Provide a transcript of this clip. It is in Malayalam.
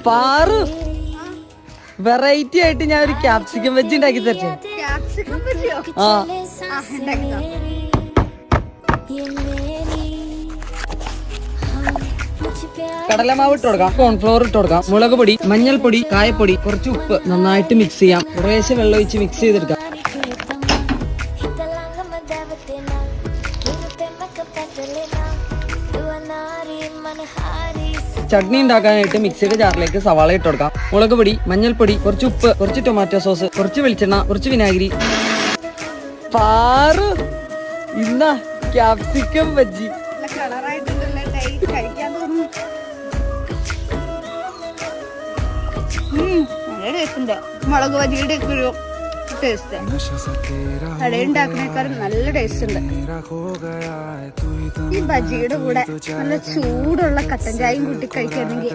പാറു വെറൈറ്റി ആയിട്ട് ഞാൻ ഒരു ക്യാപ്സിക്കം വെജ് ഉണ്ടാക്കി തരട്ടെ. ആ കടലമാവ് ഇട്ട് കൊടുക്കാം, കോൺഫ്ലോർ ഇട്ട് കൊടുക്കാം, മുളക് പൊടി, മഞ്ഞൾപ്പൊടി, കായപ്പൊടി, കുറച്ച് ഉപ്പ്, നന്നായിട്ട് മിക്സ് ചെയ്യാം. കുറേശ്ശെ വെള്ളം ഒഴിച്ച് മിക്സ് ചെയ്തെടുക്കാം. ചട്നി ഉണ്ടാക്കാനായിട്ട് മിക്സിയുടെ ജാറിലേക്ക് സവാള ഇട്ട് കൊടുക്കാം. മുളക് പൊടി, മഞ്ഞൾപ്പൊടി, കുറച്ച് ഉപ്പ്, കുറച്ച് ടൊമാറ്റോ സോസ്, കുറച്ച് വെളിച്ചെണ്ണ, കുറച്ച് വിനാഗിരി. പാറു ഇന്നാ ക്യാപ്സിക്കം ബജ്ജി. മുളക് ബജിയുടെ ഒരു ടേസ്റ്റ് കടയുണ്ടാക്കുന്നേക്കാളും നല്ല ടേസ്റ്റ് ഉണ്ട്. ഈ ബജിയുടെ കൂടെ നല്ല ചൂടുള്ള കട്ടൻ ചായയും കൂട്ടി കഴിക്കുകയാണെങ്കിൽ